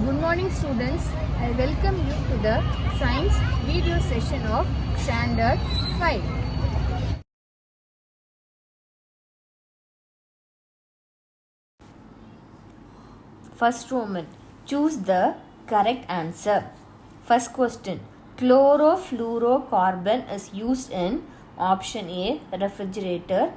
Good morning students. I welcome you to the science video session of standard 5. First Roman. Choose the correct answer. First question. Chlorofluorocarbon is used in option A refrigerator,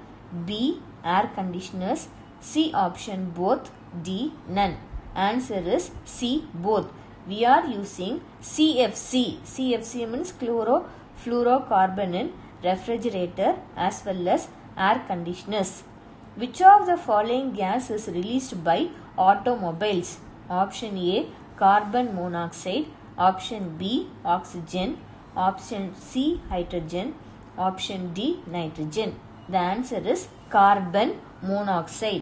B air conditioners, C option both, D none. Answer is C both. We are using CFC. CFC means chlorofluorocarbon in refrigerator as well as air conditioners. Which of the following gas is released by automobiles? Option A carbon monoxide, option B oxygen, option C hydrogen, option D nitrogen. The answer is carbon monoxide.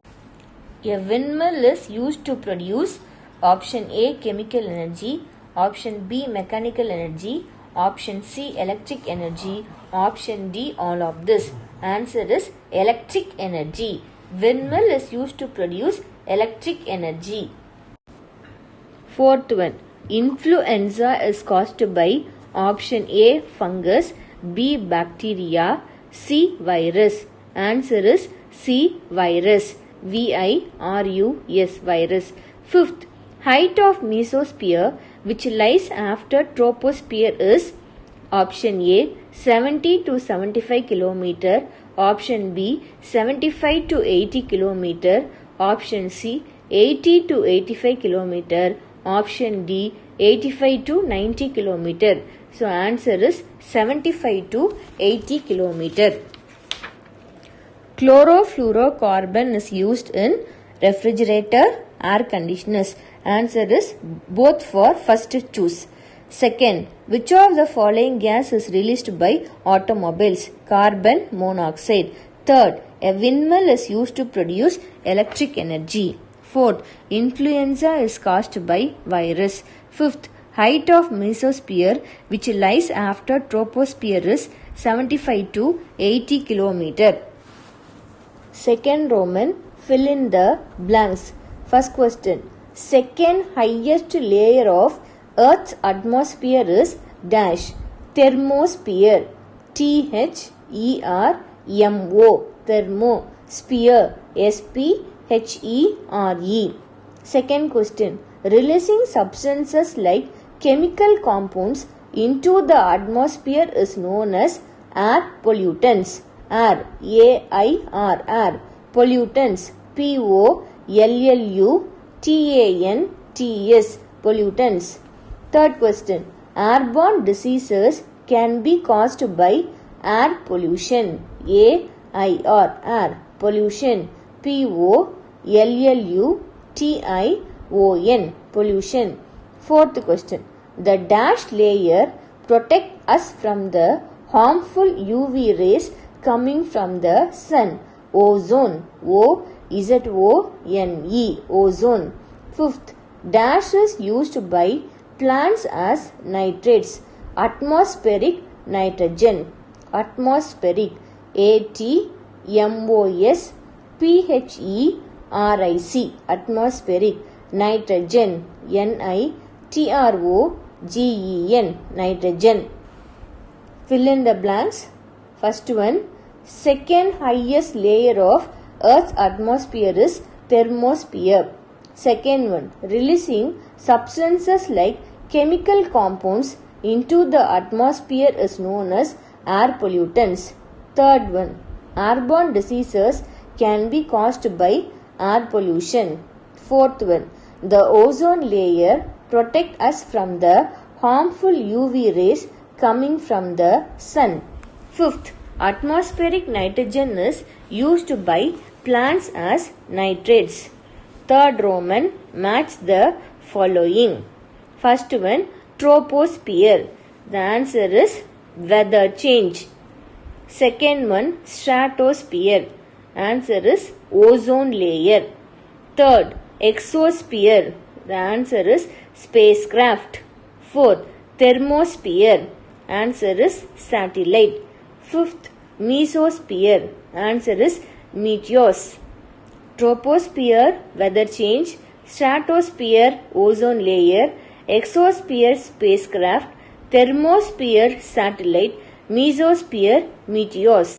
A windmill is used to produce option A chemical energy, option B mechanical energy, option C electric energy, option D all of this. Answer is electric energy. Windmill is used to produce electric energy. Fourth one. Influenza is caused by option A fungus, B bacteria, C virus. Answer is C virus. VIRUS virus. Fifth. Height of mesosphere which lies after troposphere is option A 70 to 75 km, option B 75 to 80 km, option C 80 to 85 km, option D 85 to 90 km. So answer is 75 to 80 km. Chlorofluorocarbon is used in refrigerator, air conditioners. Answer is both for first choose. Second, which of the following gas is released by automobiles? Carbon monoxide. Third, a windmill is used to produce electric energy. Fourth, influenza is caused by virus. Fifth, height of mesosphere which lies after troposphere is 75 to 80 km. Second Roman, fill in the blanks. First question. Second highest layer of Earth's atmosphere is dash. Thermosphere. THERMO. Thermo. Sphere. SPHERE. Second question. Releasing substances like chemical compounds into the atmosphere is known as air pollutants. Air. AIR. Air. Pollutants. POLLUTANTS. Pollutants. Third question. Airborne diseases can be caused by air pollution. AIR. Air. Pollution. POLLUTION. Pollution. Fourth question. The dash layer protects us from the harmful UV rays coming from the sun. Ozone. OZONE. Ozone. Fifth. Dash is used by plants as nitrates. Atmospheric nitrogen. Atmospheric. ATMOSPHERIC. Atmospheric. Nitrogen. NITROGEN. Nitrogen. Fill in the blanks. First one. Second highest layer of Earth's atmosphere is thermosphere. Second one. Releasing substances like chemical compounds into the atmosphere is known as air pollutants. Third one. Airborne diseases can be caused by air pollution. Fourth one. The ozone layer protects us from the harmful UV rays coming from the sun. Fifth. Atmospheric nitrogen is used by plants as nitrates. Third Roman, match the following. First one, troposphere. The answer is weather change. Second one, stratosphere. Answer is ozone layer. Third, exosphere. The answer is spacecraft. Fourth, thermosphere. Answer is satellite. Fifth, mesosphere. Answer is meteors. Troposphere, weather change. stratosphere ozone layer, exosphere spacecraft, thermosphere satellite, mesosphere meteors.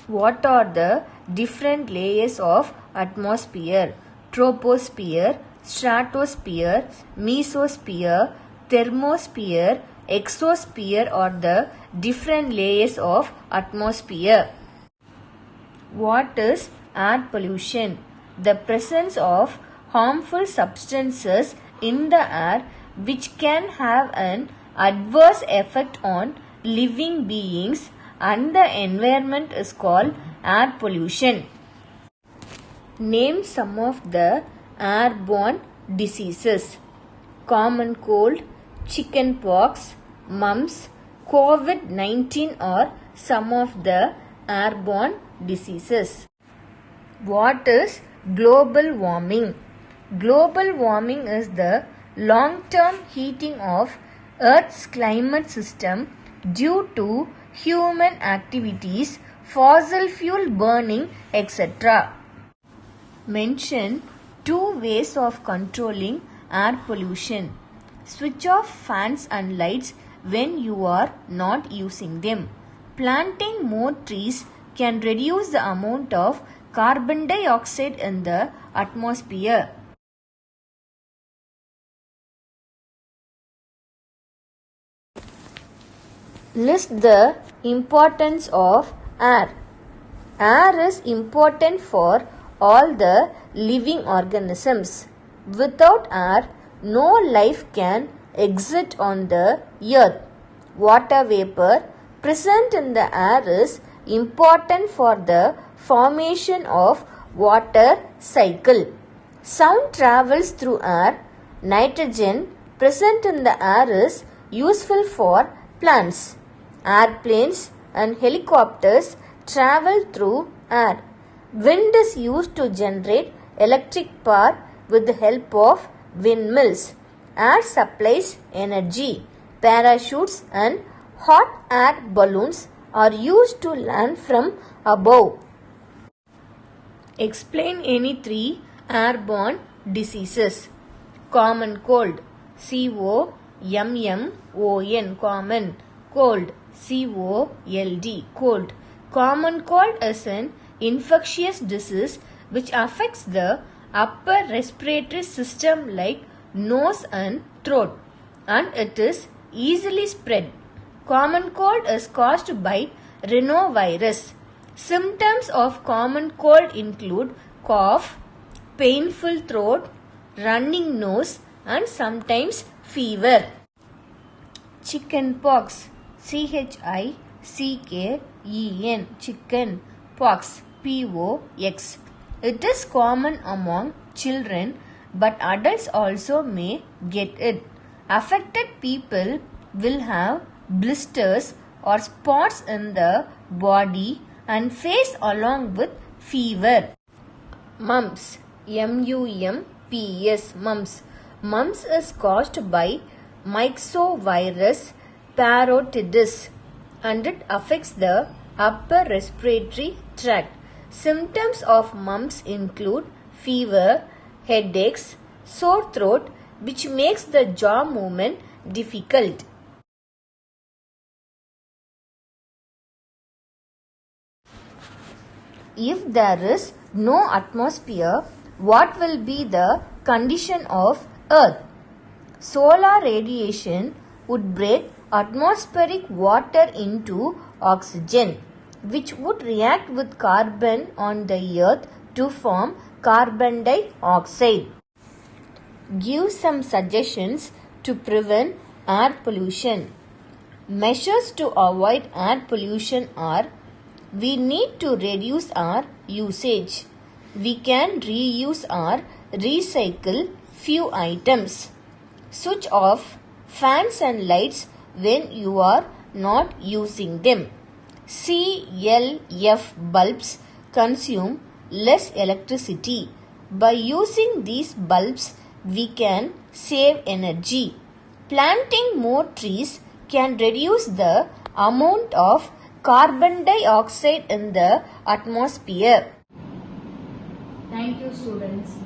What are the different layers of atmosphere? Troposphere, stratosphere, mesosphere, thermosphere, exosphere are the different layers of atmosphere. What is air pollution? The presence of harmful substances in the air which can have an adverse effect on living beings and the environment is called air pollution. Name some of the airborne diseases. Common cold, chickenpox, mumps, COVID-19 are some of the airborne diseases. What is global warming? Global warming is the long-term heating of Earth's climate system due to human activities, fossil fuel burning, etc. Mention 2 ways of controlling air pollution. Switch off fans and lights when you are not using them. Planting more trees can reduce the amount of carbon dioxide in the atmosphere. List the importance of air. Air is important for all the living organisms. Without air, no life can exist on the earth. Water vapor present in the air is important for the formation of water cycle. Sound travels through air. Nitrogen present in the air is useful for plants. Airplanes and helicopters travel through air. Wind is used to generate electric power with the help of windmills. Air supplies energy. Parachutes and hot air balloons are used to land from above. Explain any 3 airborne diseases. Common cold. COMMON. Common. Cold. COLD. Cold. Common cold is an infectious disease which affects the upper respiratory system like nose and throat, and it is easily spread. Common cold is caused by rhinovirus. Symptoms of common cold include cough, painful throat, running nose, and sometimes fever. Chickenpox. CHICKEN. Chicken pox. POX. It is common among children, but adults also may get it. Affected people will have blisters or spots in the body and face along with fever. Mumps. MUMPS. Mumps. Mumps is caused by myxovirus parotidis and it affects the upper respiratory tract. Symptoms of mumps include fever, headaches, sore throat, which makes the jaw movement difficult. If there is no atmosphere, what will be the condition of Earth? Solar radiation would break atmospheric water into oxygen, which would react with carbon on the earth to form carbon dioxide. Give some suggestions to prevent air pollution. Measures to avoid air pollution are: we need to reduce our usage. We can reuse or recycle few items. Switch off fans and lights when you are not using them. CLF bulbs consume less electricity. By using these bulbs, we can save energy. Planting more trees can reduce the amount of carbon dioxide in the atmosphere? Thank you, students.